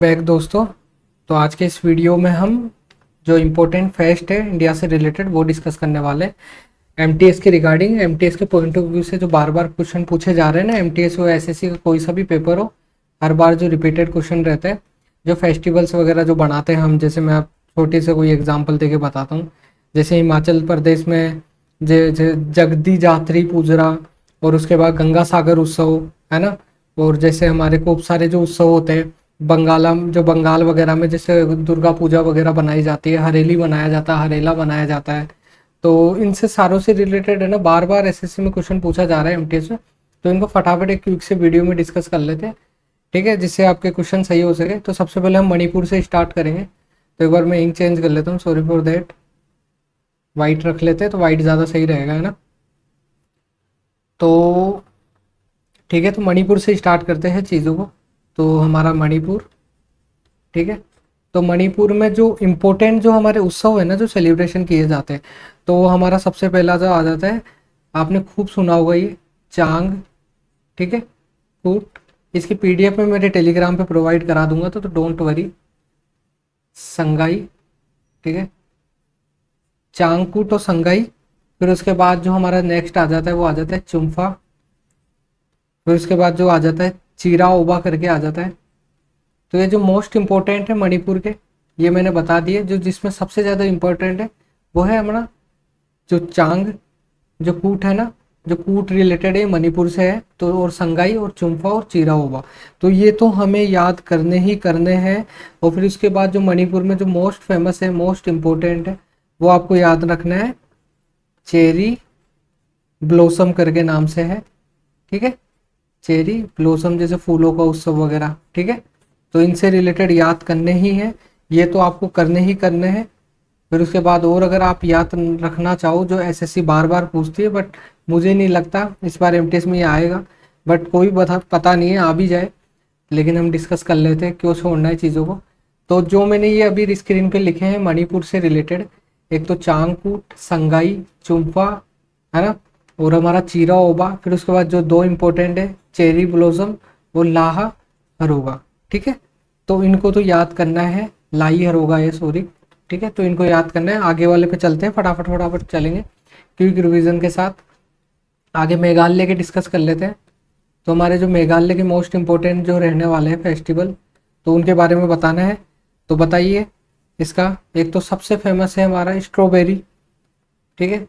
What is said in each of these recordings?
Back दोस्तों। तो आज के इस वीडियो में हम जो इम्पोर्टेंट फेस्ट है इंडिया से रिलेटेड वो डिस्कस करने वाले हैं। एमटीएस के रिगार्डिंग एमटीएस के पॉइंट ऑफ व्यू से जो बार बार क्वेश्चन पूछे जा रहे हैं ना, एमटीएस हो एसएससी का कोई सा भी पेपर हो, हर बार जो रिपीटेड क्वेश्चन रहते हैं, जो फेस्टिवल्स वगैरह जो बनाते हैं हम, जैसे मैं आप छोटे से कोई एग्जाम्पल दे के बताता हूँ। जैसे हिमाचल प्रदेश में जगदी जात्री पूजरा, और उसके बाद गंगा सागर उत्सव है ना। और जैसे हमारे खूब सारे जो उत्सव होते हैं जो बंगाल वगैरह में जैसे दुर्गा पूजा वगैरह बनाई जाती है, हरेली बनाया जाता है, हरेला बनाया जाता है। तो इनसे सारों से रिलेटेड है ना, बार बार एसएससी में क्वेश्चन पूछा जा रहा है एमटीएस में। तो इनको फटाफट एक क्विक से वीडियो में डिस्कस कर लेते हैं, ठीक है, जिससे आपके क्वेश्चन सही हो सके। तो सबसे पहले हम मणिपुर से स्टार्ट करेंगे। तो एक बार मैं इंक चेंज कर लेता हूँ, सॉरी फॉर देट। वाइट रख लेते हैं तो वाइट ज़्यादा सही रहेगा, है ना। तो ठीक है, तो मणिपुर से स्टार्ट करते हैं चीज़ों को। तो हमारा मणिपुर, ठीक है। तो मणिपुर में जो इम्पोर्टेंट जो हमारे उत्सव है ना, जो सेलिब्रेशन किए जाते हैं, तो वो हमारा सबसे पहला जो आ जाता है, आपने खूब सुना होगा ये चांग, ठीक है, कूट। इसकी पीडीएफ में मेरे टेलीग्राम पे प्रोवाइड करा दूंगा, तो डोंट वरी। संगाई, ठीक है, चांगकूट और संगाई। फिर उसके बाद जो हमारा नेक्स्ट आ जाता है वो आ जाता है चुम्फा। फिर उसके बाद जो आ जाता है चीरा ओबा करके आ जाता है। तो ये जो मोस्ट इम्पोर्टेंट है मणिपुर के, ये मैंने बता दिए। जो जिसमें सबसे ज़्यादा इम्पोर्टेंट है वो है हमारा जो चांग, जो कूट है ना, जो कूट रिलेटेड है मणिपुर से है। तो और संगाई और चुम्फा और चिराओबा, तो ये तो हमें याद करने ही करने हैं। और फिर उसके बाद जो मणिपुर में जो मोस्ट फेमस है, मोस्ट इम्पोर्टेंट है, वो आपको याद रखना है, चेरी ब्लॉसम करके नाम से है, ठीक है। चेरी ब्लॉसम जैसे फूलों का उत्सव वगैरह, ठीक है। तो इनसे रिलेटेड याद करने ही है, ये तो आपको करने ही करने हैं। फिर उसके बाद और अगर आप याद रखना चाहो, जो एसएससी बार बार पूछती है, बट मुझे नहीं लगता इस बार एमटीएस में ये आएगा, बट कोई पता नहीं है, आ भी जाए। लेकिन हम डिस्कस कर लेते हैं, क्यों छोड़ना है चीज़ों को। तो जो मैंने ये अभी स्क्रीन पे लिखे हैं मणिपुर से रिलेटेड, एक तो चांगकूट, संगाई, चुम्फा, है ना, और हमारा चीरा ओबा। फिर उसके बाद जो दो इम्पोर्टेंट है, चेरी ब्लॉसम और लाहा हरोगा, ठीक है। तो इनको तो याद करना है, लाई हरोगा ये, सॉरी, ठीक है। तो इनको याद करना है। आगे वाले पे चलते हैं, फटाफट फटाफट चलेंगे क्विक रिवीजन के साथ। आगे मेघालय के डिस्कस कर लेते हैं। तो हमारे जो मेघालय के मोस्ट इम्पोर्टेंट जो रहने वाले हैं फेस्टिवल, तो उनके बारे में बताना है। तो बताइए इसका। एक तो सबसे फेमस है हमारा स्ट्रॉबेरी, ठीक है,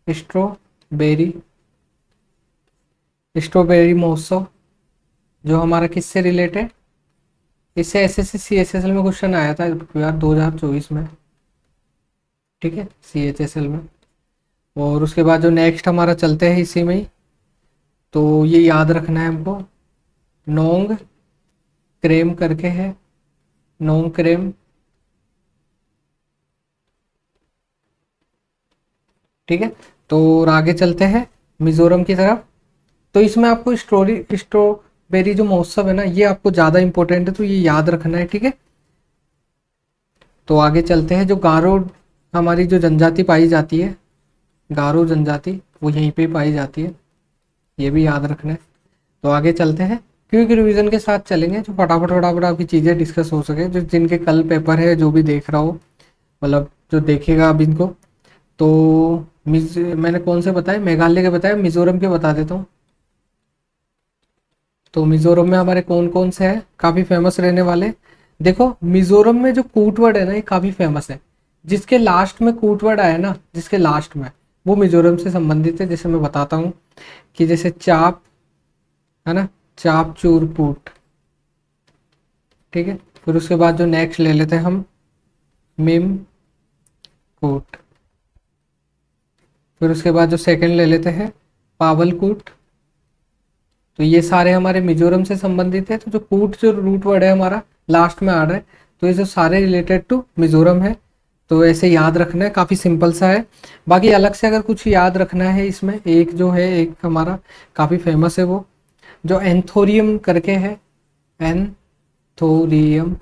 स्ट्रॉबेरी, स्ट्रॉबेरी महोत्सव, जो हमारा किससे रिलेटेड, इससे एसएससी सीएचएसएल में क्वेश्चन आया था यार 2024 में, ठीक है, सीएचएसएल में। और उसके बाद जो नेक्स्ट हमारा चलते हैं इसी में ही, तो ये याद रखना है हमको, नोंग क्रेम करके है, नोंग क्रेम, ठीक है। तो और आगे चलते हैं मिजोरम की तरफ। तो इसमें आपको स्ट्रॉबेरी जो महोत्सव है ना, ये आपको ज़्यादा इंपॉर्टेंट है, तो ये याद रखना है, ठीक है। तो आगे चलते हैं। जो गारो हमारी जो जनजाति पाई जाती है, गारो जनजाति, वो यहीं पे पाई जाती है, ये भी याद रखना है। तो आगे चलते हैं, क्विक रिवीजन के साथ चलेंगे, जो फटाफट फटाफट आपकी चीज़ें डिस्कस हो सके। जो जिनके कल पेपर है, जो भी देख रहा हो, मतलब जो देखेगा अब इनको। तो मैंने कौन से बताए, मेघालय के बताए, मिजोरम के बता देता हूँ। तो मिजोरम में हमारे कौन कौन से हैं काफ़ी फेमस रहने वाले। देखो मिजोरम में जो कूट वर्ड है ना, ये काफ़ी फेमस है। जिसके लास्ट में कूट वर्ड आया ना, जिसके लास्ट में, वो मिजोरम से संबंधित है। जैसे मैं बताता हूँ कि जैसे चाप, है ना, चाप चूरपूट, ठीक है। फिर उसके बाद जो नेक्स्ट ले लेते हैं हम, मिम कूट। फिर उसके बाद जो सेकंड ले लेते हैं, पावलकूट। तो ये सारे हमारे मिजोरम से संबंधित है। तो जो कूट जो रूट वर्ड है हमारा लास्ट में आ रहा है, तो ये जो सारे रिलेटेड टू मिजोरम है। तो ऐसे याद रखना है, काफ़ी सिंपल सा है। बाकी अलग से अगर कुछ याद रखना है इसमें, एक जो है, एक हमारा काफ़ी फेमस है, वो जो एंथोरियम करके है, एंथोरियम।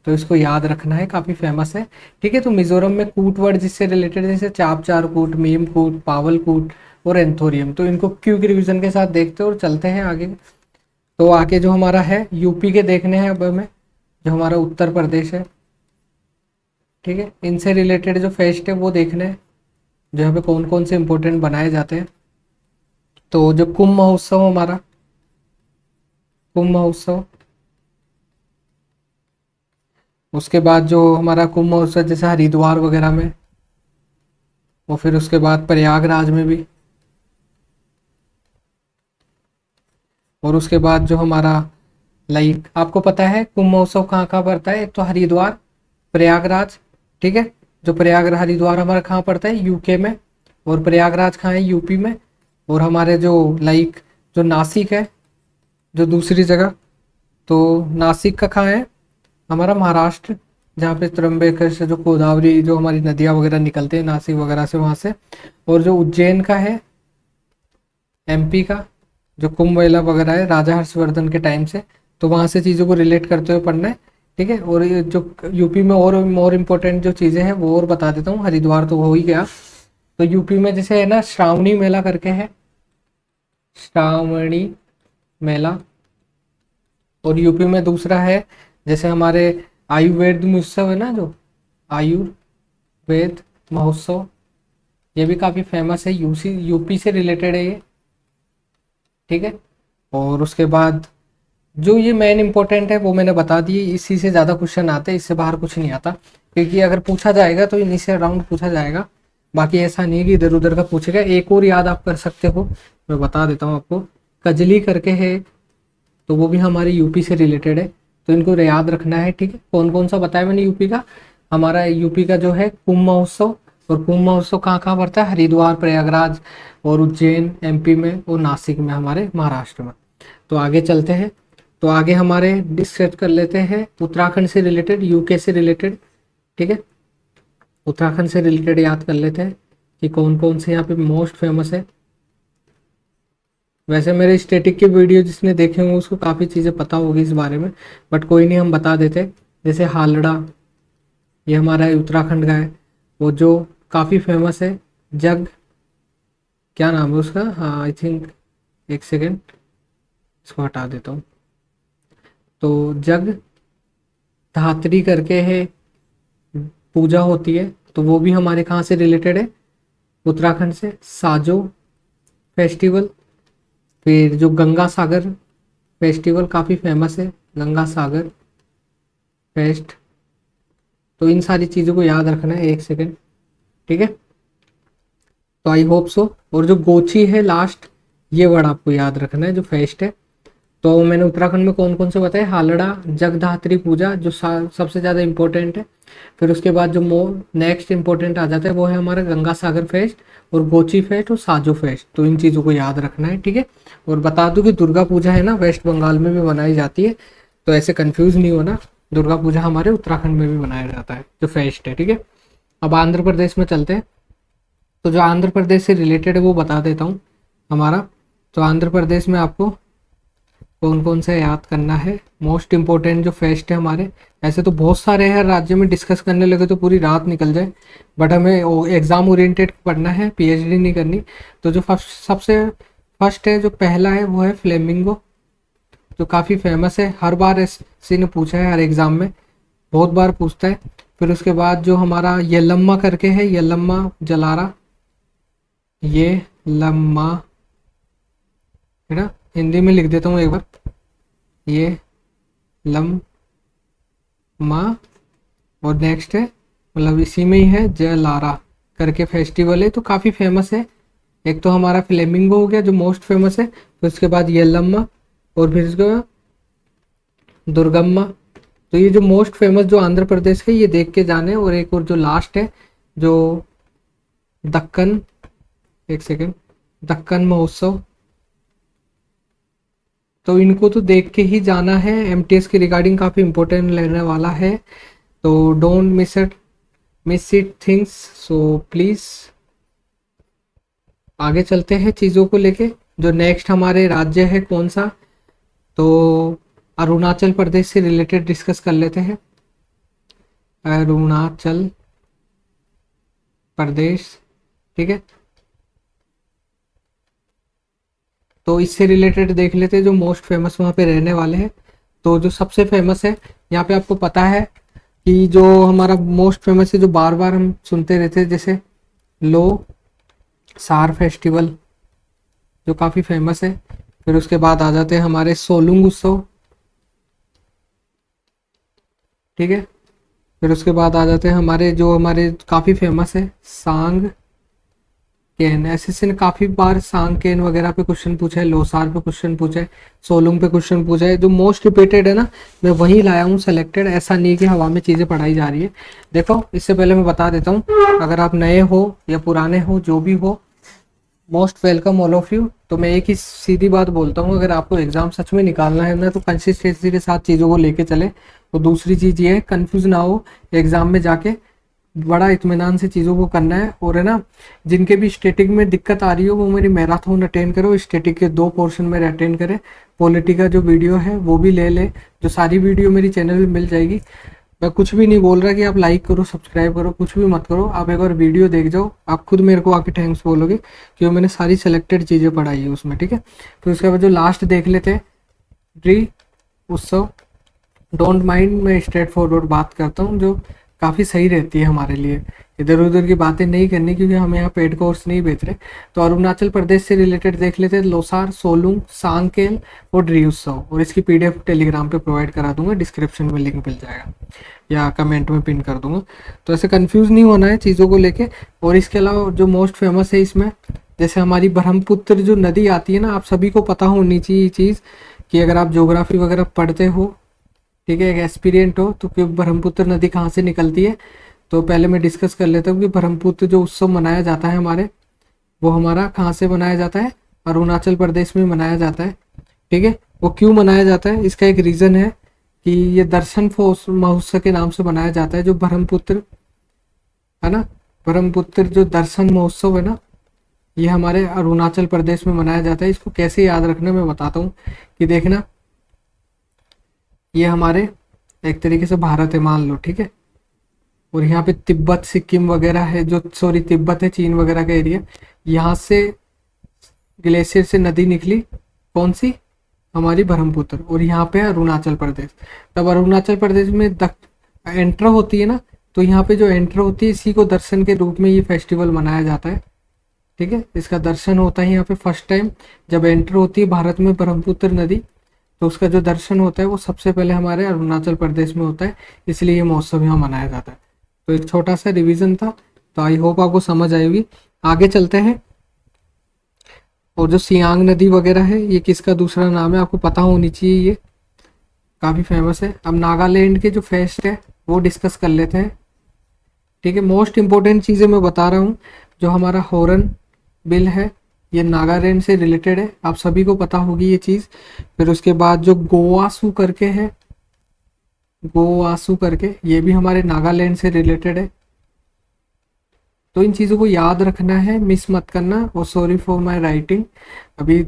तो इसको याद रखना है, काफ़ी फेमस है, ठीक है। तो मिजोरम में कूट वर्ड जिससे रिलेटेड, जैसे चाप चार कूट, मीम कूट, पावल कूट और एंथोरियम। तो इनको क्विक रिवीजन के साथ देखते हैं और चलते हैं आगे। तो आगे जो हमारा है यूपी के देखने हैं अब हमें। जो हमारा उत्तर प्रदेश है, ठीक है। इनसे रिलेटेड जो फेस्ट है वो देखने हैं, जो यहाँ पे कौन कौन से इम्पोर्टेंट बनाए जाते हैं। तो जो कुंभ महोत्सव हमारा, कुंभ महोत्सव, उसके बाद जो हमारा कुंभ महोत्सव जैसे हरिद्वार वगैरह में, और फिर उसके बाद प्रयागराज में भी, और उसके बाद जो हमारा लाइक आपको पता है कुंभ महोत्सव कहाँ कहाँ पड़ता है, एक तो हरिद्वार, प्रयागराज, ठीक है। जो प्रयागराज हरिद्वार हमारा कहाँ पड़ता है, यूके में, और प्रयागराज कहाँ है, यूपी में। और हमारे जो लाइक जो नासिक है, जो दूसरी जगह, तो नासिक का कहाँ है, हमारा महाराष्ट्र, जहाँ पे त्र्यंबकेश्वर से जो गोदावरी जो हमारी नदियाँ वगैरह निकलते हैं नासिक वगैरह से वहाँ से। और जो उज्जैन का है, एमपी का, जो कुंभ मेला वगैरह है राजा हर्षवर्धन के टाइम से, तो वहाँ से चीज़ों को रिलेट करते हुए पढ़ना है, ठीक है। और ये जो यूपी में और मोर इम्पोर्टेंट जो चीज़ें हैं वो और बता देता हूँ। हरिद्वार तो हो ही गया। तो यूपी में जैसे है ना श्रावणी मेला करके है, श्रावणी मेला। और यूपी में दूसरा है जैसे हमारे आयुर्वेद महोत्सव है ना, जो आयुर्वेद महोत्सव, ये भी काफ़ी फेमस है, यूपी से रिलेटेड है ये, ठीक है। और उसके बाद जो ये मेन इंपॉर्टेंट है वो मैंने बता दिए, इसी से ज़्यादा क्वेश्चन आते हैं, इससे बाहर कुछ नहीं आता, क्योंकि अगर पूछा जाएगा तो इन्हीं से राउंड पूछा जाएगा। बाकी ऐसा नहीं है कि इधर उधर का पूछेगा। एक और याद आप कर सकते हो, मैं बता देता हूँ आपको, कजली करके है, तो वो भी हमारे यूपी से रिलेटेड है, तो इनको याद रखना है, ठीक है। कौन कौन सा बताया मैंने यूपी का, हमारा यूपी का जो है कुंभ महोत्सव, और कुंभ महोत्सव कहाँ कहाँ पड़ता है, हरिद्वार, प्रयागराज और उज्जैन एमपी में, और नासिक में हमारे महाराष्ट्र में। तो आगे चलते हैं। तो आगे हमारे डिस्कस कर लेते हैं उत्तराखंड से रिलेटेड, यूके से रिलेटेड, ठीक है। उत्तराखंड से रिलेटेड याद कर लेते हैं कि कौन कौन से यहाँ पे मोस्ट फेमस है। वैसे मेरे स्टैटिक के वीडियो जिसने देखे होंगे उसको काफ़ी चीज़ें पता होगी इस बारे में, बट कोई नहीं, हम बता देते। जैसे हालड़ा, ये हमारा उत्तराखंड का है, वो जो काफ़ी फेमस है। जग, क्या नाम है उसका, हाँ आई थिंक, एक सेकेंड इसको हटा देता हूँ। तो जग धात्री करके है, पूजा होती है, तो वो भी हमारे कहाँ से रिलेटेड है, उत्तराखंड से। साजो फेस्टिवल, फिर जो गंगा सागर फेस्टिवल काफ़ी फेमस है, गंगा सागर फेस्ट। तो इन सारी चीज़ों को याद रखना है, एक सेकेंड, ठीक है। तो आई होप सो। और जो गोची है लास्ट, ये वर्ड आपको याद रखना है, जो फेस्ट है। तो मैंने उत्तराखंड में कौन कौन से बताए, हालड़ा, जगधात्री पूजा जो सबसे ज़्यादा इम्पोर्टेंट है। फिर उसके बाद जो नेक्स्ट इम्पोर्टेंट आ जाता है वो है हमारा गंगा सागर फेस्ट, और गोची फेस्ट और साजो फेस्ट। तो इन चीज़ों को याद रखना है, ठीक है। और बता दूं कि दुर्गा पूजा है ना वेस्ट बंगाल में भी मनाई जाती है, तो ऐसे कंफ्यूज नहीं होना, दुर्गा पूजा हमारे उत्तराखंड में भी मनाया जाता है, जो फेस्ट है, ठीक है। अब आंध्र प्रदेश में चलते हैं। तो जो आंध्र प्रदेश से रिलेटेड है वो बता देता हूँ हमारा। तो आंध्र प्रदेश में आपको कौन कौन सा याद करना है, मोस्ट इम्पोर्टेंट जो फेस्ट है हमारे। ऐसे तो बहुत सारे हैं, राज्य में डिस्कस करने लगे तो पूरी रात निकल जाए, बट हमें एग्ज़ाम ओरिएंटेड पढ़ना है, पीएचडी नहीं करनी। तो जो सबसे फर्स्ट है, जो पहला है, वो है फ्लेमिंगो, जो काफ़ी फेमस है, हर बार इसी ने पूछा है, हर एग्ज़ाम में बहुत बार पूछता है। फिर उसके बाद जो हमारा यलम्मा करके है, यलम्मा जलारा, ये लम्मा, है ना, हिंदी में लिख देता हूँ एक बार, ये लम माँ, और नेक्स्ट है मतलब इसी में ही है जलारा करके फेस्टिवल है, तो काफ़ी फेमस है। एक तो हमारा फ्लेमिंगो हो गया जो मोस्ट फेमस है, फिर उसके बाद येलम्मा, और फिर उसके बाद दुर्गम्मा। तो ये जो मोस्ट फेमस जो आंध्र प्रदेश के, ये देख के जाने। और एक और जो लास्ट है, जो दक्कन, एक सेकेंड, दक्कन महोत्सव, तो इनको तो देख के ही जाना है, एमटीएस के रिगार्डिंग काफ़ी इंपॉर्टेंट लेने वाला है, तो don't miss it things, so please. आगे चलते हैं चीज़ों को लेके। जो नेक्स्ट हमारे राज्य है कौन सा, तो अरुणाचल प्रदेश से रिलेटेड डिस्कस कर लेते हैं। अरुणाचल प्रदेश, ठीक है। तो इससे रिलेटेड देख लेते हैं जो मोस्ट फेमस वहाँ पे रहने वाले हैं। तो जो सबसे फेमस है यहाँ पे आपको पता है कि जो हमारा मोस्ट फेमस है, जो बार बार हम सुनते रहते हैं, जैसे लो सार फेस्टिवल जो काफ़ी फेमस है। फिर उसके बाद आ जाते हैं हमारे सोलुंग उत्सव, ठीक है। फिर उसके बाद आ जाते हैं हमारे काफ़ी फेमस है सांग केन। एसएससी ने काफ़ी बार सांग केन वगैरह पे क्वेश्चन पूछा है, लोसार पे क्वेश्चन पूछा है, सोलुंग पे क्वेश्चन पूछा है। जो मोस्ट रिपीटेड है ना, मैं वही लाया हूँ सेलेक्टेड, ऐसा नहीं कि हवा में चीज़ें पढ़ाई जा रही है। देखो इससे पहले मैं बता देता हूँ, अगर आप नए हो या पुराने हो जो भी हो, most welcome all of you. तो मैं एक ही सीधी बात बोलता हूँ, अगर आपको एग्जाम सच में निकालना है ना, तो कंसिस्टेंसी के साथ चीज़ों को लेके चले। तो दूसरी चीज़ ये है, कंफ्यूज ना हो एग्जाम में जाके, बड़ा इत्मीनान से चीज़ों को करना है। और है ना, जिनके भी स्टैटिक में दिक्कत आ रही हो वो मेरी मैराथन अटेंड करो, स्टैटिक के 2 पोर्शन में अटेंड करें। पॉलिटी का जो वीडियो है वो भी ले ले, जो सारी वीडियो मेरी चैनल में मिल जाएगी। मैं कुछ भी नहीं बोल रहा कि आप लाइक करो सब्सक्राइब करो, कुछ भी मत करो, आप एक बार वीडियो देख जाओ, आप खुद मेरे को आके थैंक्स बोलोगे कि मैंने सारी सेलेक्टेड चीज़ें पढ़ाई है उसमें, ठीक है। फिर उसके बाद जो लास्ट देख लेते हैं, ड्री उत्सव। डोंट माइंड, मैं स्ट्रेट फॉरवर्ड बात करता हूँ जो काफ़ी सही रहती है हमारे लिए, इधर उधर की बातें नहीं करनी, क्योंकि हम यहाँ पेड कोर्स नहीं बेच रहे। तो अरुणाचल प्रदेश से रिलेटेड देख लेते हैं, लोसार, सोलुंग, सांगकेल और ड्री उत्सव। और इसकी पीडीएफ टेलीग्राम पे प्रोवाइड करा दूंगा, डिस्क्रिप्शन में लिंक मिल जाएगा या कमेंट में पिन कर दूंगा। तो ऐसे कंफ्यूज नहीं होना है चीज़ों को लेके। और इसके अलावा जो मोस्ट फेमस है इसमें, जैसे हमारी ब्रह्मपुत्र जो नदी आती है ना, आप सभी को पता होनी चाहिए ये चीज़, कि अगर आप ज्योग्राफी वगैरह पढ़ते हो, ठीक है, एक एक्सपीरियंट हो, तो कि ब्रह्मपुत्र नदी कहाँ से निकलती है। तो पहले मैं डिस्कस कर लेता हूँ कि ब्रह्मपुत्र जो उत्सव मनाया जाता है हमारे, वो हमारा कहाँ से मनाया जाता है, अरुणाचल प्रदेश में मनाया जाता है, ठीक है। वो क्यों मनाया जाता है, इसका एक रीज़न है कि ये दर्शन महोत्सव के नाम से मनाया जाता है। जो ब्रह्मपुत्र है ना, ब्रह्मपुत्र जो दर्शन महोत्सव है ना, ये हमारे अरुणाचल प्रदेश में मनाया जाता है। इसको कैसे याद रखना मैं बताता हूँ, कि देखना, ये हमारे एक तरीके से भारत है मान लो, ठीक है। और यहाँ पे तिब्बत सिक्किम वगैरह है, जो सॉरी तिब्बत है चीन वगैरह का एरिया। यहाँ से ग्लेशियर से नदी निकली, कौन सी, हमारी ब्रह्मपुत्र। और यहाँ पे है अरुणाचल प्रदेश। तब अरुणाचल प्रदेश में एंटर होती है ना, तो यहाँ पे जो एंटर होती है, इसी को दर्शन के रूप में ये फेस्टिवल मनाया जाता है, ठीक है। इसका दर्शन होता है यहाँ पे फर्स्ट टाइम जब एंटर होती है भारत में ब्रह्मपुत्र नदी, तो उसका जो दर्शन होता है वो सबसे पहले हमारे अरुणाचल प्रदेश में होता है, इसलिए ये महोत्सव यहाँ मनाया जाता है। तो एक छोटा सा रिवीजन था, तो आई होप आपको समझ आएगी। आगे चलते हैं। और जो सियांग नदी वगैरह है, ये किसका दूसरा नाम है, आपको पता होनी चाहिए, ये काफ़ी फेमस है। अब नागालैंड के जो फेस्ट है वो डिस्कस कर लेते हैं, ठीक है। मोस्ट इंपॉर्टेंट चीज़ें मैं बता रहा हूँ। जो हमारा हॉर्न बिल है, ये नागालैंड से रिलेटेड है, आप सभी को पता होगी ये चीज़। फिर उसके बाद जो गोवासू करके है, गोवासू करके, ये भी हमारे नागालैंड से रिलेटेड है। तो इन चीज़ों को याद रखना है, मिस मत करना। और सॉरी फॉर माय राइटिंग, अभी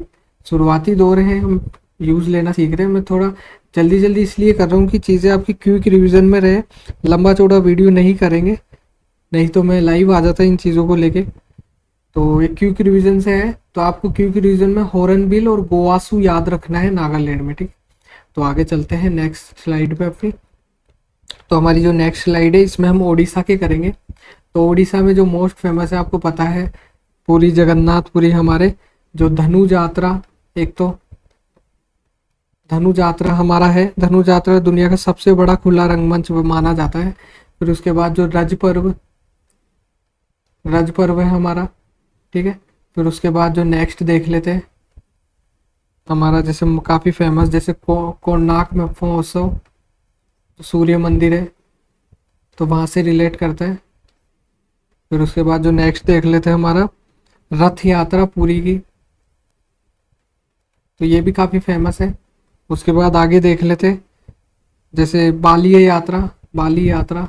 शुरुआती दौर है, हम यूज़ लेना सीख रहे हैं। मैं थोड़ा जल्दी जल्दी इसलिए कर रहा हूँ कि चीज़ें आपकी क्विक रिवीजन में रहे, लंबा चौड़ा वीडियो नहीं करेंगे, नहीं तो मैं लाइव आ जाता इन चीज़ों को लेके। तो एक क्विक रिवीजन से है, तो आपको क्विक रिवीजन में हॉर्नबिल और गोवासू याद रखना है नागालैंड में, ठीक। तो आगे चलते हैं नेक्स्ट स्लाइड पे अपनी। तो हमारी जो नेक्स्ट स्लाइड है, इसमें हम ओडिशा के करेंगे। तो ओडिशा में जो मोस्ट फेमस है आपको पता है, पूरी जगन्नाथपुरी, हमारे जो धनु यात्रा, एक तो धनु यात्रा हमारा है। धनु यात्रा दुनिया का सबसे बड़ा खुला रंगमंच माना जाता है। फिर उसके बाद जो रज पर्व है हमारा, ठीक है। फिर उसके बाद जो नेक्स्ट देख लेते हैं हमारा, जैसे काफ़ी फेमस, जैसे कोणार्क में महोत्सव, सूर्य मंदिर है, तो वहाँ से रिलेट करता है। फिर उसके बाद जो नेक्स्ट देख लेते हैं हमारा रथ यात्रा पुरी की, तो ये भी काफ़ी फेमस है। उसके बाद आगे देख लेते हैं, जैसे बाली यात्रा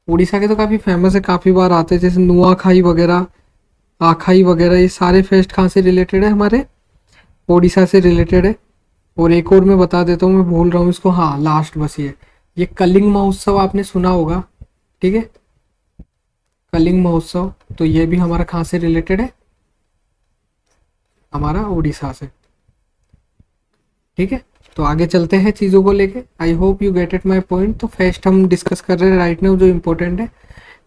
उड़ीसा के तो काफ़ी फेमस है, काफ़ी बार आते हैं। जैसे नुआखाई वगैरह, आखाई वगैरह, ये सारे फेस्ट कहाँ से रिलेटेड है, हमारे उड़ीसा से रिलेटेड है। और एक और मैं बता देता हूँ, मैं भूल रहा हूँ इसको, हाँ लास्ट बस ये कलिंग महोत्सव आपने सुना होगा, ठीक है। कलिंग महोत्सव, तो ये भी हमारा कहाँ से रिलेटेड है, हमारा उड़ीसा से, ठीक है। तो आगे चलते हैं चीज़ों को लेके। I hope you get it my point. तो फेस्ट हम डिस्कस कर रहे हैं राइट नाउ जो इम्पोर्टेंट है।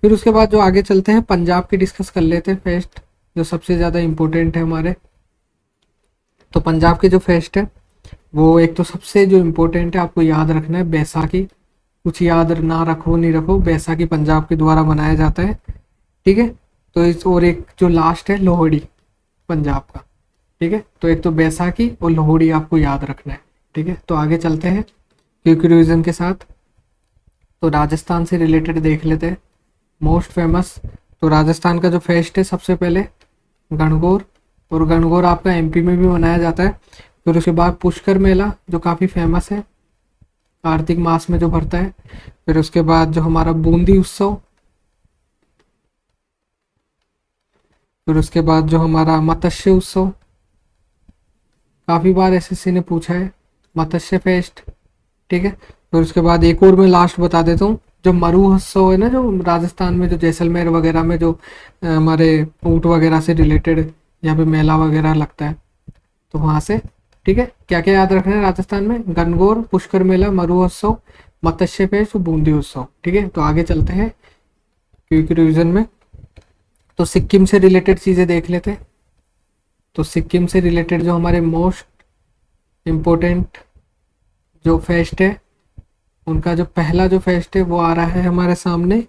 फिर उसके बाद जो आगे चलते हैं पंजाब की डिस्कस कर लेते हैं फेस्ट, जो सबसे ज़्यादा इम्पोर्टेंट है हमारे। तो पंजाब के जो फेस्ट है वो एक तो सबसे जो इम्पोर्टेंट है आपको याद रखना है बैसाखी। कुछ याद ना रखो नहीं रखो, बैसाखी पंजाब के द्वारा मनाया जाता है, ठीक है। तो इस और एक जो लास्ट है लोहड़ी पंजाब का, ठीक है। तो एक तो बैसाखी और लोहड़ी आपको याद रखना है, ठीक है। तो आगे चलते हैं क्विक रिवीजन के साथ। तो राजस्थान से रिलेटेड देख लेते हैं मोस्ट फेमस। तो राजस्थान का जो फेस्ट है सबसे पहले गणगौर, और गणगौर आपका एमपी में भी मनाया जाता है। फिर उसके बाद पुष्कर मेला जो काफ़ी फेमस है, कार्तिक मास में जो भरता है। फिर उसके बाद जो हमारा बूंदी उत्सव, फिर उसके बाद जो हमारा मत्स्य उत्सव, काफ़ी बार एसएससी ने पूछा है, मत्स्य फेस्ट, ठीक है। फिर उसके बाद एक और मैं लास्ट बता देता हूँ, जो मरु उत्सव है ना, जो राजस्थान में जो जैसलमेर वगैरह में जो हमारे ऊँट वगैरह से रिलेटेड यहाँ पे मेला वगैरह लगता है, तो वहाँ से, ठीक है। क्या क्या याद रखना है राजस्थान में? गणगौर, पुष्कर मेला, मरु उत्सव, मत्स्य फेस्ट, बूंदी उत्सव, ठीक है। तो आगे चलते हैं क्विक रिवीजन में। तो सिक्किम से रिलेटेड चीज़ें देख लेते हैं। तो सिक्किम से रिलेटेड जो हमारे मोस्ट इम्पोर्टेंट जो फेस्ट है, उनका जो पहला जो फेस्ट है वो आ रहा है हमारे सामने।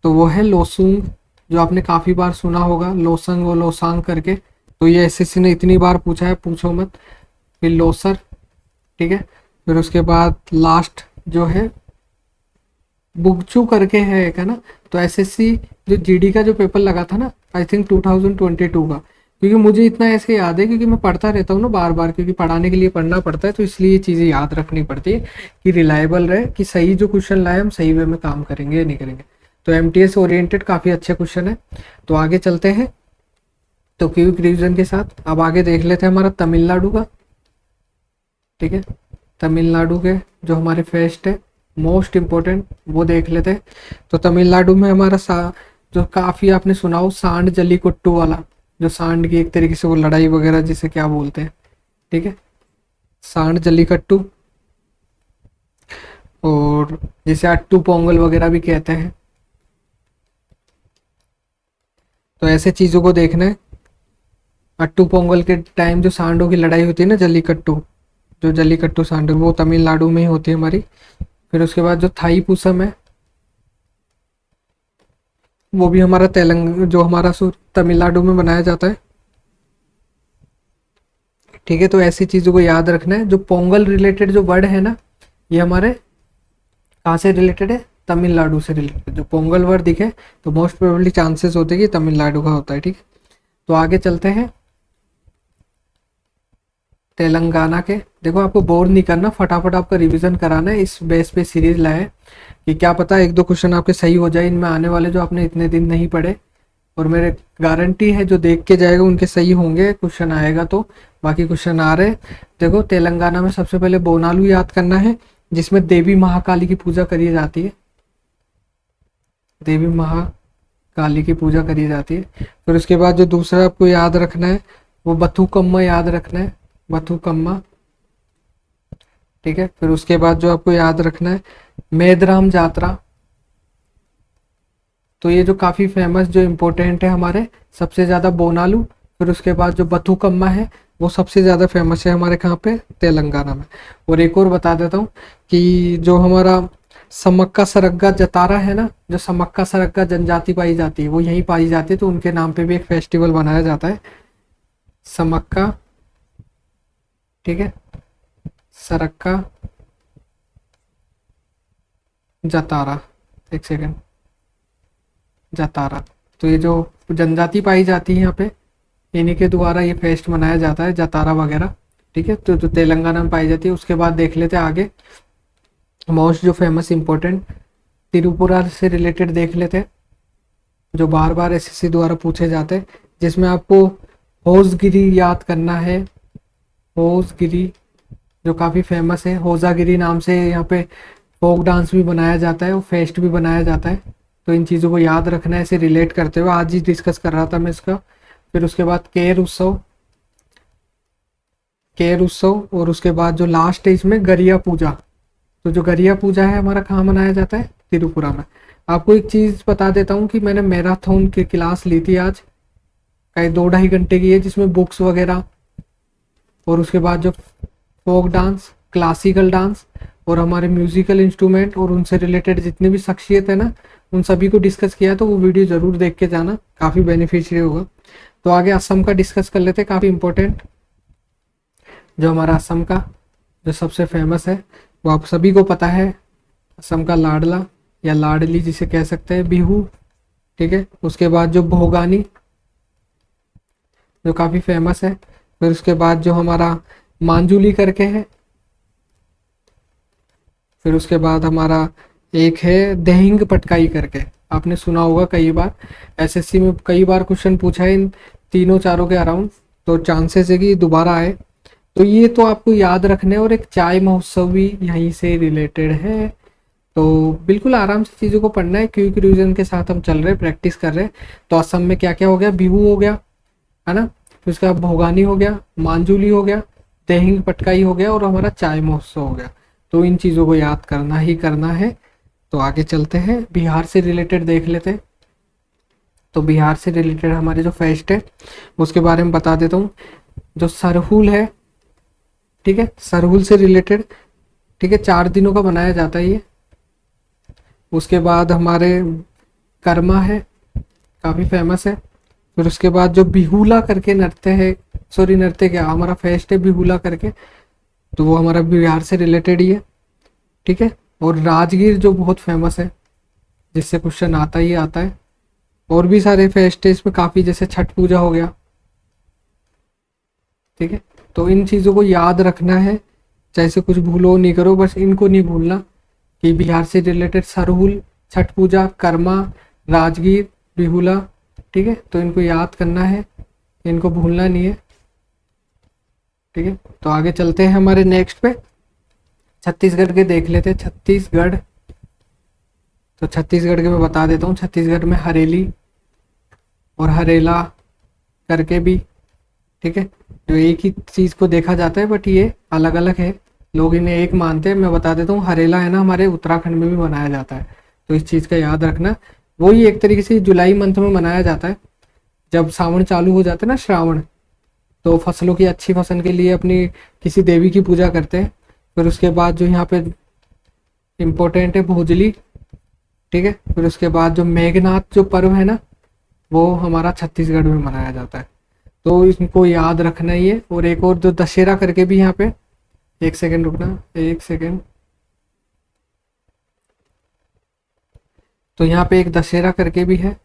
तो वो है लोसूंग, जो आपने काफ़ी बार सुना होगा, लोसंग और लोसांग करके। तो ये एसएससी ने इतनी बार पूछा है, पूछो मत। फिर लोसर, ठीक है। फिर उसके बाद लास्ट जो है बुगचू करके है एक, है ना। तो एसएससी जो जीडी का जो पेपर लगा था ना, आई थिंक 2022 का, क्योंकि मुझे इतना ऐसे याद है क्योंकि मैं पढ़ता रहता हूँ ना बार बार, क्योंकि पढ़ाने के लिए पढ़ना पड़ता है, तो इसलिए ये चीज़ें याद रखनी पड़ती है कि रिलायबल रहे, कि सही जो क्वेश्चन लाए हम सही वे में काम करेंगे या नहीं करेंगे। तो एमटीएस ओरिएंटेड काफ़ी अच्छे क्वेश्चन है। तो आगे चलते हैं तो क्विक रिवीजन के साथ। अब आगे देख लेते हैं हमारा तमिलनाडु का, ठीक है। तमिलनाडु के जो हमारे फेस्ट है मोस्ट इम्पोर्टेंट, वो देख लेते हैं। तो तमिलनाडु में हमारा जो काफ़ी आपने सुना हो सांड जल्लीकट्टू वाला, जो सांड की एक तरीके से वो लड़ाई वगैरह जिसे क्या बोलते हैं, ठीक है, सांड जल्लीकट्टू, और जिसे अट्टू पोंगल वगैरह भी कहते हैं। तो ऐसे चीज़ों को देखना है। अट्टू पोंगल के टाइम जो सांडों की लड़ाई होती है ना, जल्लीकट्टू, जो जल्लीकट्टू सांडो, वो तमिलनाडु में ही होती है हमारी। फिर उसके बाद जो थाई पूसम है वो भी हमारा जो हमारा तमिलनाडु में बनाया जाता है, ठीक है। तो ऐसी चीज़ों को याद रखना है। जो पोंगल रिलेटेड जो वर्ड है ना, ये हमारे कहाँ से रिलेटेड है? तमिलनाडु से रिलेटेड। जो पोंगल वर्ड दिखे तो मोस्ट प्रोबेबली चांसेस होते हैं कि तमिलनाडु का होता है, ठीक है। तो आगे चलते हैं तेलंगाना के। देखो आपको बोर नहीं करना, फटाफट आपका रिवीजन कराना है, इस बेस पे सीरीज लाए कि क्या पता एक दो क्वेश्चन आपके सही हो जाए इनमें आने वाले, जो आपने इतने दिन नहीं पढ़े। और मेरे गारंटी है जो देख के जाएगा उनके सही होंगे, क्वेश्चन आएगा तो। बाकी क्वेश्चन आ रहे। देखो तेलंगाना में सबसे पहले बोनालू याद करना है, जिसमें देवी महाकाली की पूजा करी जाती है। देवी महाकाली की पूजा करी जाती है। फिर उसके बाद जो दूसरा आपको याद रखना है वो बथुकम्मा याद रखना है, बथुकम्मा, ठीक है। फिर उसके बाद जो आपको याद रखना है मेदराम यात्रा। तो ये जो काफ़ी फेमस जो इम्पोर्टेंट है हमारे, सबसे ज़्यादा बोनालू। फिर उसके बाद जो बथुकम्मा है वो सबसे ज़्यादा फेमस है हमारे कहाँ पे? तेलंगाना में। और एक और बता देता हूँ कि जो हमारा समक्का सरग्गा जतारा है ना, जो समक्का सरग्गा जनजाति पाई जाती है वो यहीं पाई जाती है, तो उनके नाम पे भी एक फेस्टिवल बनाया जाता है, समक्का, ठीक है, सरक्का जतारा, एक सेकेंड, जतारा। तो ये जो जनजाति पाई जाती है यहाँ पे, इन्हीं के द्वारा ये फेस्ट मनाया जाता है, जतारा वगैरह, ठीक है। तो जो तेलंगाना में पाई जाती है। उसके बाद देख लेते हैं आगे मोस्ट जो फेमस इंपॉर्टेंट त्रिपुरा से रिलेटेड देख लेते हैं, जो बार बार एसएससी द्वारा पूछे जाते हैं, जिसमें आपको होसगिरी याद करना है। होसगिरी जो काफ़ी फेमस है, होजागिरी नाम से यहाँ पे फोक डांस भी बनाया जाता है और फेस्ट भी बनाया जाता है। तो इन चीज़ों को याद रखना है, इसे रिलेट करते हुए आज ही डिस्कस कर रहा था मैं इसका। फिर उसके बाद केर उत्सव, केर उत्सव, और उसके बाद जो लास्ट है इसमें गरिया पूजा। तो जो गरिया पूजा है हमारा कहाँ मनाया जाता है? त्रिपुरा में। आपको एक चीज़ बता देता हूँ कि मैंने मैराथन की क्लास ली थी आज, कहीं 2-2.5 घंटे की है, जिसमें बुक्स वगैरह और उसके बाद जो फोक डांस, क्लासिकल डांस और हमारे म्यूजिकल इंस्ट्रूमेंट और उनसे रिलेटेड जितने भी शख्सियत है ना, उन सभी को डिस्कस किया। तो वो वीडियो ज़रूर देख के जाना, काफ़ी बेनिफिशियरी होगा। तो आगे असम का डिस्कस कर लेते हैं, काफ़ी इंपॉर्टेंट। जो हमारा असम का जो सबसे फेमस है वो आप सभी को पता है, असम का लाडला या लाडली जिसे कह सकते हैं, बिहू। ठीक है, उसके बाद जो भोगानी जो काफ़ी फेमस है, फिर उसके बाद जो हमारा मांजुली करके है, फिर उसके बाद हमारा एक है दहिंग पटकाई करके, आपने सुना होगा कई बार, एसएससी में कई बार क्वेश्चन पूछा है इन तीनों चारों के अराउंड, तो चांसेस है कि दोबारा आए। तो ये तो आपको याद रखने, और एक चाय महोत्सव भी यहीं से रिलेटेड है। तो बिल्कुल आराम से चीज़ों को पढ़ना है, क्विक रिवीजन के साथ हम चल रहे हैं, प्रैक्टिस कर रहे हैं। तो असम में क्या क्या हो गया? बिहू हो गया, है ना, फिर उसके बाद भोगानी हो गया, मांजुली हो गया, देहिंग पटकाई हो गया, और हमारा चाय महोत्सव हो गया। तो इन चीज़ों को याद करना ही करना है। तो आगे चलते हैं, बिहार से रिलेटेड देख लेते हैं। तो बिहार से रिलेटेड हमारे जो फेस्ट है उसके बारे में बता देता हूँ। जो सरहुल है, ठीक है, सरहुल से रिलेटेड, ठीक है, 4 दिनों का मनाया जाता है ये। उसके बाद हमारे कर्मा है, काफ़ी फेमस है। फिर उसके बाद जो बिहुला करके नृत्य है, सॉरी नृत्य क्या, हमारा फेस्ट है बिहुला करके, तो वो हमारा बिहार से रिलेटेड ही है। ठीक है, और राजगीर जो बहुत फेमस है, जिससे क्वेश्चन आता ही आता है। और भी सारे फेस्ट है इसमें काफ़ी, जैसे छठ पूजा हो गया। ठीक है, तो इन चीज़ों को याद रखना है, चाहे से कुछ भूलो नहीं करो, बस इनको नहीं भूलना कि बिहार से रिलेटेड सरहुल, छठ पूजा, कर्मा, राजगीर, बिहुला। ठीक है, तो इनको याद करना है, इनको भूलना नहीं है। ठीक है, तो आगे चलते हैं हमारे नेक्स्ट पे, छत्तीसगढ़ के देख लेते हैं। छत्तीसगढ़, तो छत्तीसगढ़ के मैं बता देता हूँ। छत्तीसगढ़ में हरेली और हरेला करके भी, ठीक है, जो एक ही चीज़ को देखा जाता है, बट ये अलग अलग है, लोग इन्हें एक मानते हैं। मैं बता देता हूँ, हरेला है ना, हमारे उत्तराखंड में भी मनाया जाता है, तो इस चीज़ का याद रखना। वही एक तरीके से जुलाई मंथ में मनाया जाता है, जब सावन चालू हो जाता है ना, श्रावण, तो फसलों की अच्छी फसल के लिए अपनी किसी देवी की पूजा करते हैं। फिर उसके बाद जो यहाँ पे इम्पोर्टेंट है भोजली। ठीक है, फिर उसके बाद जो मेघनाथ जो पर्व है ना, वो हमारा छत्तीसगढ़ में मनाया जाता है, तो इनको याद रखना ही है। और एक और जो दशहरा करके भी यहाँ पे, एक सेकेंड रुकना, एक सेकेंड, तो यहाँ पे एक दशहरा करके भी है।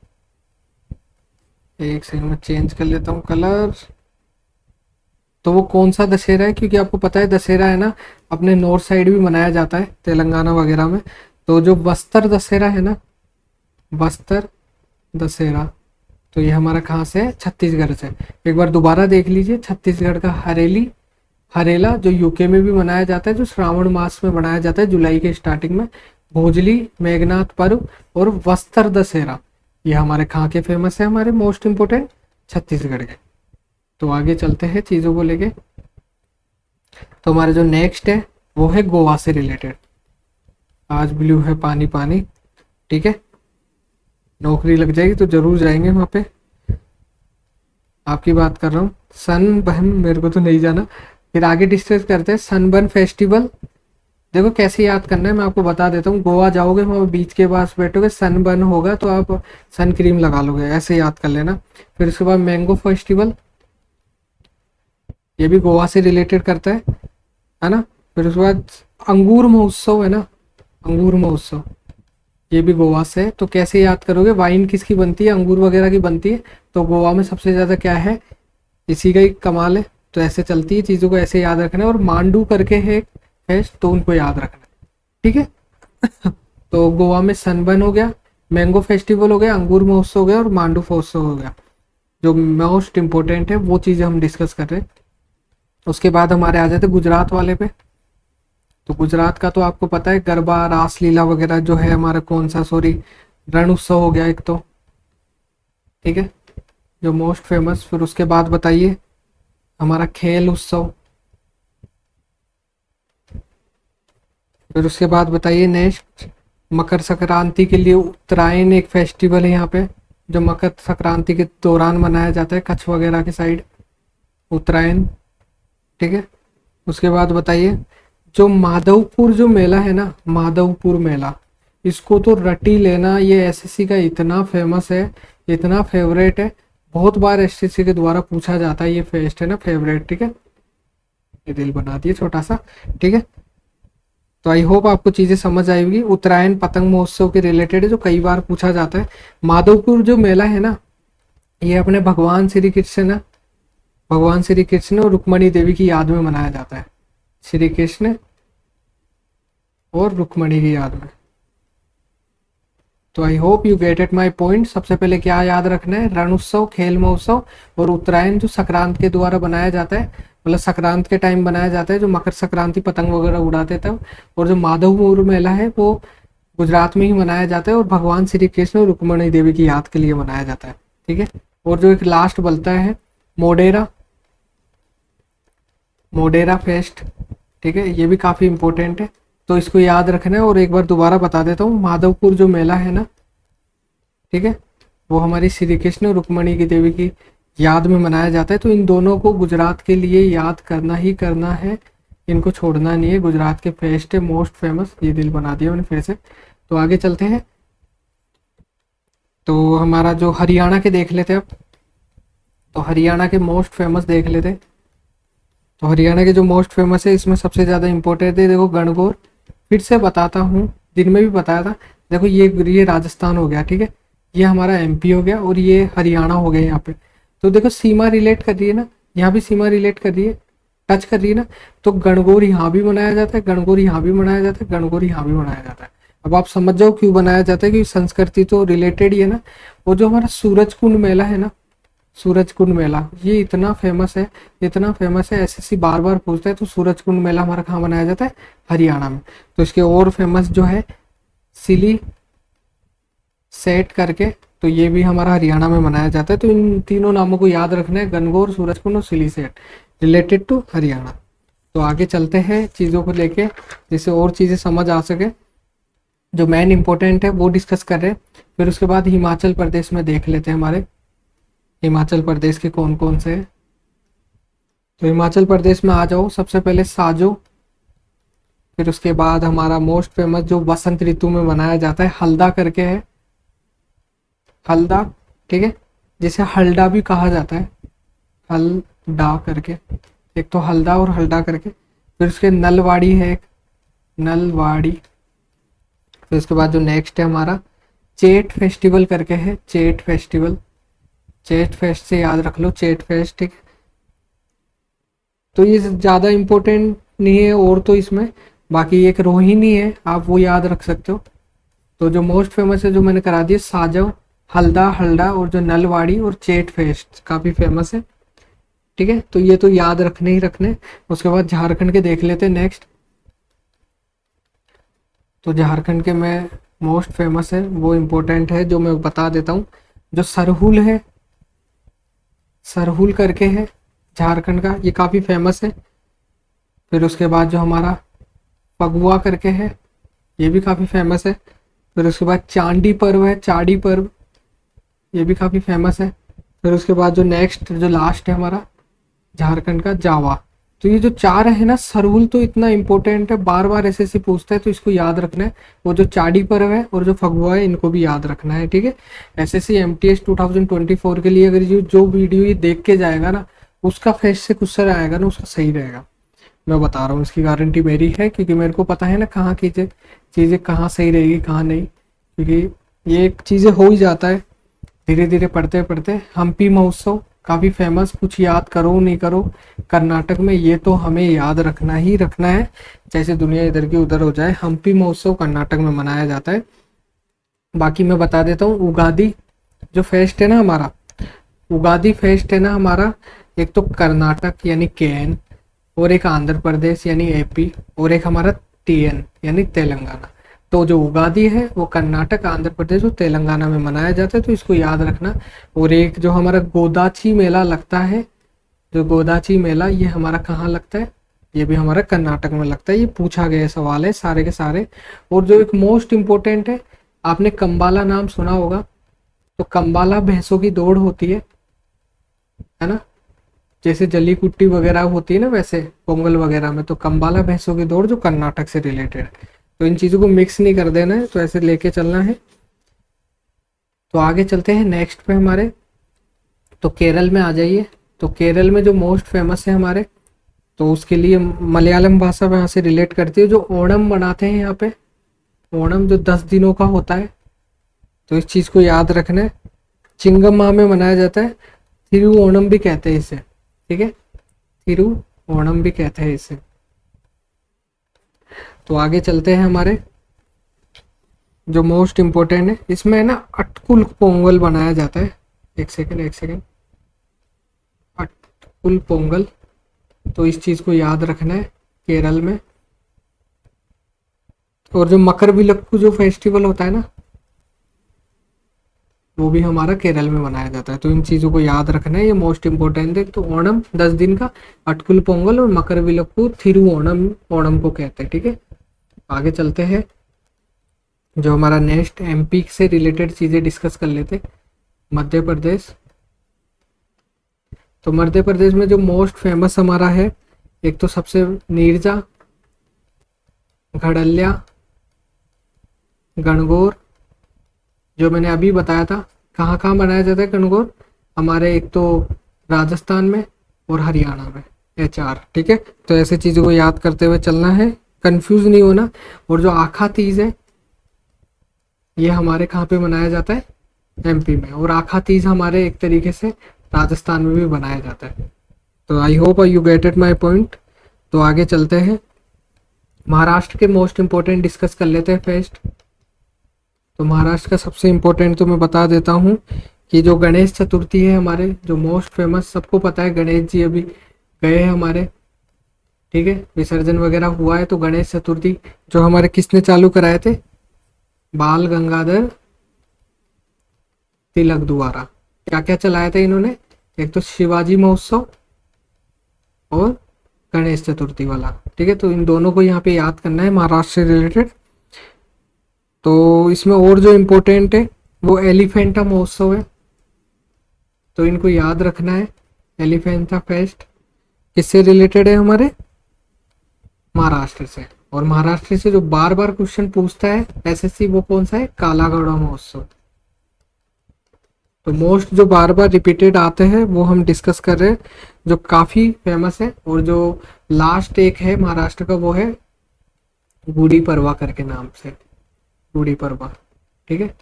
एक सेकेंड में चेंज कर लेता हूँ कलर। तो वो कौन सा दशहरा है, क्योंकि आपको पता है दशहरा है ना, अपने नॉर्थ साइड भी मनाया जाता है, तेलंगाना वगैरह में। तो जो बस्तर दशहरा है ना, बस्तर दशहरा, तो ये हमारा कहाँ से है? छत्तीसगढ़ से। एक बार दोबारा देख लीजिए, छत्तीसगढ़ का हरेली, हरेला जो यूके में भी मनाया जाता है, जो श्रावण मास में मनाया जाता है, जुलाई के स्टार्टिंग में। भोजली, मेघनाथ पर्व और बस्तर दशहरा, ये हमारे कहाँ के फेमस है? हमारे मोस्ट इम्पोर्टेंट छत्तीसगढ़ के। तो आगे चलते हैं चीज़ों को लेके। तो हमारे जो नेक्स्ट है वो है गोवा से रिलेटेड। आज ब्लू है पानी पानी, ठीक है, नौकरी लग जाएगी तो जरूर जाएंगे वहाँ पे, आपकी बात कर रहा हूँ। सन बहन मेरे को तो नहीं जाना। फिर आगे डिस्कस करते हैं सनबर्न फेस्टिवल। देखो कैसे याद करना है, मैं आपको बता देता हूँ। गोवा जाओगे, वहाँ बीच के पास बैठोगे, सनबर्न होगा तो आप सन क्रीम लगा लोगे, ऐसे याद कर लेना। फिर उसके बाद मैंगो फेस्टिवल, ये भी गोवा से रिलेटेड करता है ना। फिर उसके बाद अंगूर महोत्सव है ना, अंगूर महोत्सव, ये भी गोवा से है। तो कैसे याद करोगे? वाइन किसकी बनती है? अंगूर वगैरह की बनती है, तो गोवा में सबसे ज़्यादा क्या है, इसी का ही कमाल है। तो ऐसे चलती है, चीज़ों को ऐसे याद रखना है। और मांडू करके है फेस्ट, तो उनको याद रखना है, ठीक है। तो गोवा में सनबर्न हो गया, मैंगो फेस्टिवल हो गया, अंगूर महोत्सव हो गया, और मांडू महोत्सव हो गया। जो मोस्ट इम्पोर्टेंट है वो चीज़ें हम डिस्कस कर रहे हैं। उसके बाद हमारे आ जाते गुजरात वाले पे। तो गुजरात का तो आपको पता है, गरबा, रासलीला वगैरह जो है हमारा, कौन सा, सॉरी, रण उत्सव हो गया एक तो, ठीक है, जो मोस्ट फेमस। फिर उसके बाद बताइए हमारा खेल उत्सव, फिर उसके बाद बताइए नेक्स्ट, मकर संक्रांति के लिए उत्तरायण एक फेस्टिवल है यहाँ पे, जो मकर संक्रांति के दौरान मनाया जाता है कच्छ वगैरह के साइड, उत्तरायण। ठीक है, उसके बाद बताइए जो माधवपुर जो मेला है ना, माधवपुर मेला, इसको तो रटी लेना, ये एसएससी का इतना फेमस है, इतना फेवरेट है, बहुत बार एसएससी के द्वारा पूछा जाता है, ये फेस्ट है ना फेवरेट। ठीक है, ये दिल बना दिए छोटा सा। ठीक है, तो आई होप आपको चीजें समझ आएगी। उत्तरायण पतंग महोत्सव के रिलेटेड है, जो कई बार पूछा जाता है। माधवपुर जो मेला है ना, ये अपने भगवान श्री कृष्ण, भगवान श्री कृष्ण और रुक्मणी देवी की याद में मनाया जाता है, श्री कृष्ण और रुक्मणी की याद में। तो I hope you get it my point. सबसे पहले क्या याद रखना है, रण उत्सव, खेल महोत्सव और उत्तरायण जो संक्रांत के द्वारा बनाया जाता है, मतलब संक्रांत के टाइम बनाया जाता है, जो मकर संक्रांति पतंग वगैरह उड़ाते तब। और जो माधवपुर मेला है वो गुजरात में ही मनाया जाता है और भगवान श्री कृष्ण और रुक्मणी देवी की याद के लिए मनाया जाता है। ठीक है, और जो एक लास्ट बोलता है मोडेरा, मोडेरा फेस्ट। ठीक है, ये भी काफ़ी इंपॉर्टेंट है, तो इसको याद रखना है। और एक बार दोबारा बता देता हूँ, माधवपुर जो मेला है ना, ठीक है, वो हमारी श्री कृष्ण और रुक्मणी की देवी की याद में मनाया जाता है। तो इन दोनों को गुजरात के लिए याद करना ही करना है, इनको छोड़ना नहीं है। गुजरात के फेस्ट है मोस्ट फेमस, ये दिल बना दिया मैंने फिर से। तो आगे चलते हैं, तो हमारा जो हरियाणा के देख लेते हैं अब, तो हरियाणा के मोस्ट फेमस देख लेते हैं। तो हरियाणा के जो मोस्ट फेमस है, इसमें सबसे ज़्यादा इंपॉर्टेंट है, देखो गणगौर। फिर से बताता हूँ, दिन में भी बताया था। देखो ये राजस्थान हो गया, ठीक है, ये हमारा एमपी हो गया और ये हरियाणा हो गया यहाँ पे। तो देखो सीमा रिलेट कर रही है ना, यहाँ भी सीमा रिलेट कर रही है, टच कर रही है ना। तो गणगौर यहाँ भी मनाया जाता है, गणगौर यहाँ भी मनाया जाता है, गणगौर यहाँ भी मनाया जाता है। अब आप समझ जाओ क्यों बनाया जाता है, क्योंकि संस्कृति तो रिलेटेड ही है ना। और जो हमारा सूरज कुंड मेला है ना, सूरज कुंड मेला, ये इतना फेमस है, इतना फेमस है, एसएससी बार बार पूछता है। तो सूरज कुंड मेला हमारा कहाँ मनाया जाता है, हरियाणा में। तो इसके और फेमस जो है सिली सेट करके, तो ये भी हमारा हरियाणा में मनाया जाता है। तो इन तीनों नामों को याद रखना है, गणगौर, सूरज कुंड और सिली सेट, रिलेटेड टू हरियाणा। तो आगे चलते हैं चीज़ों को लेके, जिससे और चीज़ें समझ आ सके। जो मेन इंपॉर्टेंट है वो डिस्कस कर रहे हैं। फिर उसके बाद हिमाचल प्रदेश में देख लेते हैं, हमारे हिमाचल प्रदेश के कौन कौन से हैं। तो हिमाचल प्रदेश में आ जाओ, सबसे पहले साजो। फिर उसके बाद हमारा मोस्ट फेमस जो बसंत ऋतु में मनाया जाता है, हल्दा करके है, हल्दा, ठीक है, जिसे हल्दा भी कहा जाता है, हल्दा करके, एक तो हल्दा और हल्दा करके। फिर उसके नलवाड़ी है एक, नलवाड़ी। फिर उसके बाद जो नेक्स्ट है हमारा चेट फेस्टिवल करके है, चेट फेस्टिवल, चेट फेस्ट से याद रख लो, चेट फेस्ट, ठीक है। तो ये ज़्यादा इम्पोर्टेंट नहीं है और तो इसमें, बाकी एक रोहिणी है, आप वो याद रख सकते हो। तो जो मोस्ट फेमस है जो मैंने करा दिया, साजव, हल्दा, हल्दा और जो नलवाड़ी और चेट फेस्ट काफ़ी फेमस है, ठीक है। तो ये तो याद रखने ही रखने। उसके बाद झारखंड के देख लेते हैं नेक्स्ट। तो झारखंड के में मोस्ट फेमस है वो इम्पोर्टेंट है, जो मैं बता देता हूँ। जो सरहुल है, सरहुल करके है झारखंड का, ये काफ़ी फेमस है। फिर उसके बाद जो हमारा फगुआ करके है, ये भी काफ़ी फेमस है। फिर उसके बाद चांडी पर्व है, चाड़ी पर्व, ये भी काफ़ी फेमस है। फिर उसके बाद जो नेक्स्ट जो लास्ट है हमारा झारखंड का, जावा। तो ये जो चार है ना, सरहुल तो इतना इम्पोर्टेंट है, बार बार एसएससी पूछता है, तो इसको याद रखना है। वो जो चाड़ी पर्व है और जो फगुआ है, इनको भी याद रखना है, ठीक है। एसएससी एमटीएस 2024 के लिए अगर जो वीडियो ये देख के जाएगा ना, उसका फेस से क्वेश्चन आएगा ना, उसका सही रहेगा, मैं बता रहा हूँ, इसकी गारंटी मेरी है, क्योंकि मेरे को पता है ना कहाँ की चीज़ें कहाँ सही रहेगी कहाँ नहीं, क्योंकि ये चीज़ें हो ही जाता है धीरे धीरे पढ़ते पढ़ते। हम्पी महोत्सव काफ़ी फेमस, कुछ याद करो नहीं करो, कर्नाटक में, ये तो हमें याद रखना ही रखना है, जैसे दुनिया इधर की उधर हो जाए। हम्पी महोत्सव कर्नाटक में मनाया जाता है। बाकी मैं बता देता हूँ, उगादी जो फेस्ट है ना हमारा, उगादी फेस्ट है ना हमारा, एक तो कर्नाटक यानी केएन, और एक आंध्र प्रदेश यानी एपी, और एक हमारा टीएन यानी तेलंगाना। तो जो उगादी है वो कर्नाटक, आंध्र प्रदेश और तेलंगाना में मनाया जाता है, तो इसको याद रखना। और एक जो हमारा गोदाची मेला लगता है, जो गोदाची मेला, ये हमारा कहाँ लगता है, ये भी हमारा कर्नाटक में लगता है, ये पूछा गया सवाल है सारे के सारे। और जो एक मोस्ट इम्पोर्टेंट है, आपने कंबाला नाम सुना होगा, तो कंबाला भैंसों की दौड़ होती है ना, जैसे जली कुट्टी वगैरह होती है ना वैसे पोंगल वगैरह में, तो कंबाला भैंसों की दौड़ जो कर्नाटक से रिलेटेड है। तो इन चीज़ों को मिक्स नहीं कर देना है, तो ऐसे लेके चलना है। तो आगे चलते हैं नेक्स्ट पे हमारे, तो केरल में आ जाइए। तो केरल में जो मोस्ट फेमस है हमारे, तो उसके लिए मलयालम भाषा यहाँ से रिलेट करती है। जो ओणम मनाते हैं यहाँ पे, ओणम जो 10 दिनों का होता है, तो इस चीज़ को याद रखना है। चिंगम माह में मनाया जाता है, थिरु ओणम भी कहते हैं इसे, ठीक है, थिरु ओणम भी कहते हैं इसे। तो आगे चलते हैं हमारे, जो मोस्ट इम्पोर्टेंट है इसमें है ना, अटकुल पोंगल बनाया जाता है। एक सेकेंड, अटकुल पोंगल, तो इस चीज़ को याद रखना है केरल में। और जो मकर विलक्कू जो फेस्टिवल होता है ना, वो भी हमारा केरल में मनाया जाता है। तो इन चीज़ों को याद रखना है, ये मोस्ट इम्पोर्टेंट है। तो ओणम 10 दिन का, अटकुल पोंगल और मकर विलक्कू थिरु ओणम, ओणम को कहते हैं, ठीक है। आगे चलते हैं, जो हमारा नेक्स्ट एमपी से रिलेटेड चीज़ें डिस्कस कर लेते, मध्य प्रदेश। तो मध्य प्रदेश में जो मोस्ट फेमस हमारा है, एक तो सबसे नीरजा, घड़लिया, गणगौर, जो मैंने अभी बताया था। कहाँ कहाँ बनाया जाता है गणगौर, हमारे एक तो राजस्थान में और हरियाणा में, ये 4, ठीक है। तो ऐसे चीज़ों को याद करते हुए चलना है, कंफ्यूज नहीं होना। और जो आखा तीज है, ये हमारे कहाँ पे मनाया जाता है, एमपी में। और आखा तीज हमारे एक तरीके से राजस्थान में भी बनाया जाता है। तो I hope you get it my point. तो आगे चलते हैं, महाराष्ट्र के मोस्ट इम्पोर्टेंट डिस्कस कर लेते हैं फेस्ट। तो महाराष्ट्र का सबसे इम्पोर्टेंट तो मैं बता देता हूँ कि जो गणेश चतुर्थी है हमारे, जो मोस्ट फेमस, सबको पता है गणेश जी अभी गए हैं हमारे, ठीक है, विसर्जन वगैरह हुआ है। तो गणेश चतुर्थी जो हमारे किसने चालू कराए थे, बाल गंगाधर तिलक द्वारा। क्या क्या चलाया था इन्होंने, एक तो शिवाजी महोत्सव और गणेश चतुर्थी वाला, ठीक है। तो इन दोनों को यहाँ पे याद करना है महाराष्ट्र से रिलेटेड। तो इसमें और जो इम्पोर्टेंट है वो एलिफेंटा महोत्सव है, तो इनको याद रखना है। एलिफेंटा फेस्ट किससे रिलेटेड है, हमारे महाराष्ट्र से। और महाराष्ट्र से जो बार बार क्वेश्चन पूछता है एसएससी, वो कौन सा है, काला घोड़ा महोत्सव। तो मोस्ट जो बार बार रिपीटेड आते हैं वो हम डिस्कस कर रहे हैं, जो काफी फेमस है। और जो लास्ट एक है महाराष्ट्र का, वो है गुड़ी पड़वा करके नाम से, गुड़ी पड़वा, ठीक है।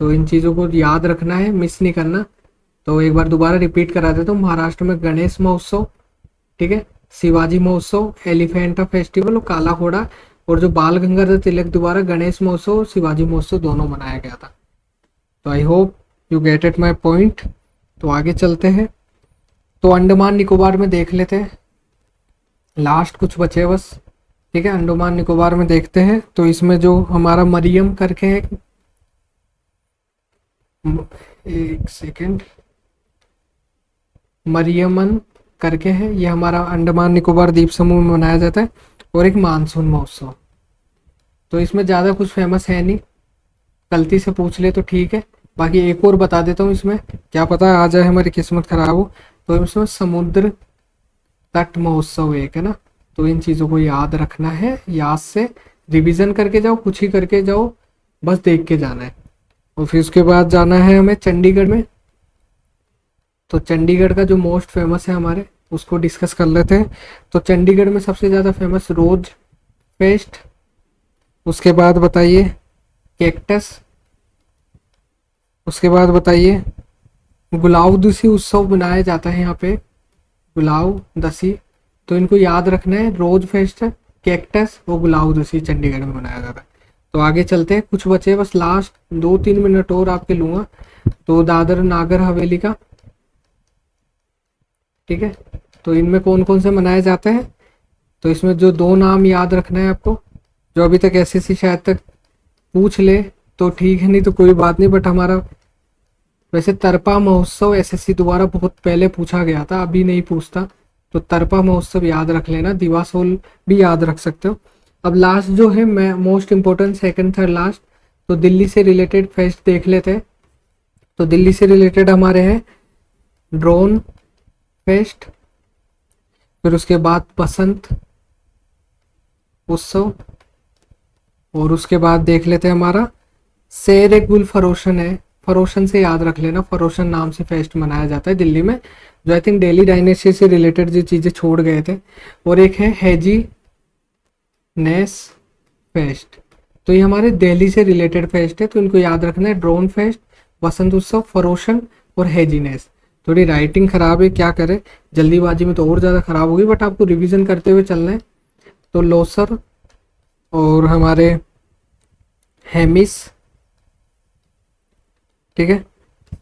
तो इन चीज़ों को याद रखना है, मिस नहीं करना। तो एक बार दोबारा रिपीट करा देता हूँ, महाराष्ट्र में गणेश महोत्सव, ठीक है, शिवाजी महोत्सव, एलिफेंटा फेस्टिवल और काला घोड़ा। और जो बाल गंगाधर तिलक द्वारा गणेश महोत्सव और शिवाजी महोत्सव दोनों मनाया गया था। तो I hope you get it my point. तो आगे चलते हैं, तो अंडमान निकोबार में देख लेते हैं, लास्ट कुछ बचे बस, ठीक है। अंडमान निकोबार में देखते हैं, तो इसमें जो हमारा मरियम करके है, एक सेकेंड, मरियमन करके है, ये हमारा अंडमान निकोबार द्वीप समूह में मनाया जाता है। और एक मानसून महोत्सव। तो इसमें ज़्यादा कुछ फेमस है नहीं, गलती से पूछ ले तो ठीक है, बाकी एक और बता देता हूँ इसमें, क्या पता आ जाए हमारी किस्मत खराब हो। तो इसमें समुद्र तट महोत्सव एक है ना। तो इन चीज़ों को याद रखना है, याद से रिवीजन करके जाओ, कुछ ही करके जाओ, बस देख के जाना है। और फिर उसके बाद जाना है हमें चंडीगढ़ में। तो चंडीगढ़ का जो मोस्ट फेमस है हमारे, उसको डिस्कस कर लेते हैं। तो चंडीगढ़ में सबसे ज़्यादा फेमस रोज फेस्ट, उसके बाद बताइए कैक्टस, उसके बाद बताइए गुलाव दसी उत्सव मनाया जाता है यहाँ पे, गुलाव दसी। तो इनको याद रखना है, रोज फेस्ट, कैक्टस और गुलाव दसी चंडीगढ़ में मनाया जाता है। तो आगे चलते हैं, कुछ बचे बस लास्ट 2-3 मिनट और आपके लूँगा। तो दादर नागर हवेली का, ठीक है। तो इनमें कौन कौन से मनाए जाते हैं, तो इसमें जो 2 नाम याद रखना है आपको, जो अभी तक एसएससी शायद तक पूछ ले तो ठीक है, नहीं तो कोई बात नहीं। बट हमारा वैसे तरपा महोत्सव एसएससी द्वारा बहुत पहले पूछा गया था, अभी नहीं पूछता, तो तरपा महोत्सव याद रख लेना, दिवासोल भी याद रख सकते हो। अब लास्ट जो है मैं most important, second third last, तो दिल्ली से रिलेटेड फेस्ट देख लेते हैं। तो दिल्ली से रिलेटेड हमारे हैं ड्रोन फेस्ट, फिर उसके बाद बसंत उत्सव, और उसके बाद देख लेते हैं हमारा शेर ए गुल फरोशन है। फरोशन से याद रख लेना, फरोशन नाम से फेस्ट मनाया जाता है दिल्ली में, जो आई थिंक दिल्ली डायनेस्टी से रिलेटेड जो चीज़ें छोड़ गए थे। और एक है हैजी नेस फेस्ट, तो ये हमारे दिल्ली से रिलेटेड फेस्ट है, तो इनको याद रखना है, ड्रोन फेस्ट, वसंत उत्सव, फरोशन और हैजीनेस। थोड़ी राइटिंग खराब है, क्या करें, जल्दीबाजी में तो और ज़्यादा खराब होगी, बट आपको रिवीजन करते हुए चलना है। तो लोसर और हमारे हेमिस, ठीक है,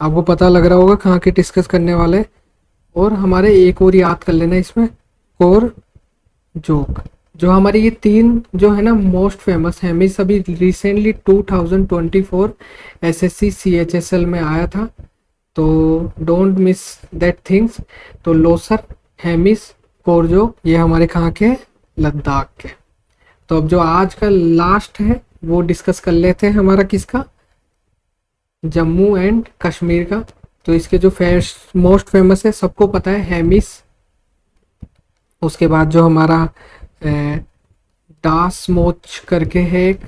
आपको पता लग रहा होगा कहाँ के डिस्कस करने वाले। और हमारे एक और याद कर लेना इसमें, कोर जोक, जो हमारी ये तीन जो है ना मोस्ट फेमस है। मिस अभी रिसेंटली 2024 एसएससी सीएचएसएल में आया था, तो डोंट मिस दैट थिंग्स। तो लोसर, हेमिस, कोरजो, ये हमारे कहाँ के, लद्दाख के। तो अब जो आज का लास्ट है वो डिस्कस कर लेते हैं, हमारा किसका, जम्मू एंड कश्मीर का। तो इसके जो मोस्ट फेमस है सबको पता है, हेमिस, उसके बाद जो हमारा डास मोच करके है एक,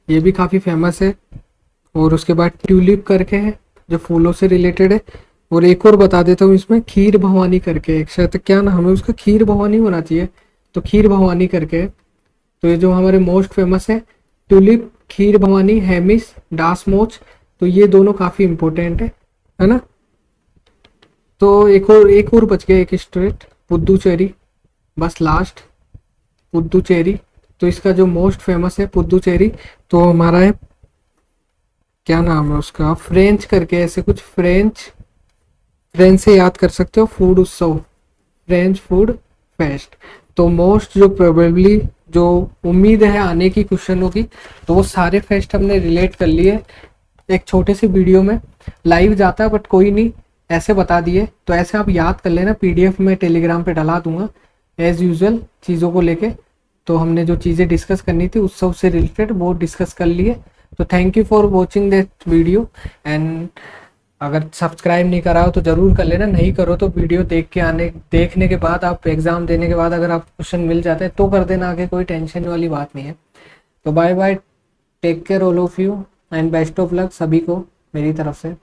ये भी काफ़ी फेमस है, और उसके बाद ट्यूलिप करके है जो फूलों से रिलेटेड है, और एक और बता देता हूँ इसमें, खीर भवानी करके एक, शायद क्या नाम है उसका, खीर भवानी होना चाहिए, तो खीर भवानी करके। तो ये जो हमारे मोस्ट फेमस है, ट्यूलिप, खीर भवानी, हेमिस, डास मोच, तो ये दोनों काफ़ी इंपॉर्टेंट है ना। तो एक और बच गया, एक स्टेट पुदुचेरी, बस लास्ट पुदुचेरी। तो इसका जो मोस्ट फेमस है पुदुचेरी, तो हमारा है, क्या नाम है उसका, फ्रेंच करके ऐसे कुछ, फ्रेंच से याद कर सकते हो, फूड उत्सव, फ्रेंच फूड फेस्ट। तो मोस्ट जो प्रोबेबली जो उम्मीद है आने की क्वेश्चनों की, तो वो सारे फेस्ट हमने रिलेट कर लिए एक छोटे से वीडियो में। लाइव जाता है बट कोई नहीं, ऐसे बता दिए, तो ऐसे आप याद कर लेना, पीडीएफ में टेलीग्राम पे डला दूंगा एज यूजुअल चीज़ों को लेके। तो हमने जो चीज़ें डिस्कस करनी थी उत्सव से रिलेटेड वो डिस्कस कर लिए। तो thank you for watching that video, and अगर सब्सक्राइब नहीं करा हो तो ज़रूर कर लेना, नहीं करो तो वीडियो देखने के बाद, आप एग्ज़ाम देने के बाद अगर आप क्वेश्चन मिल जाते हैं तो कर देना, आगे कोई टेंशन वाली बात नहीं है। तो bye bye, take care all of you, and best of luck सभी को मेरी तरफ से।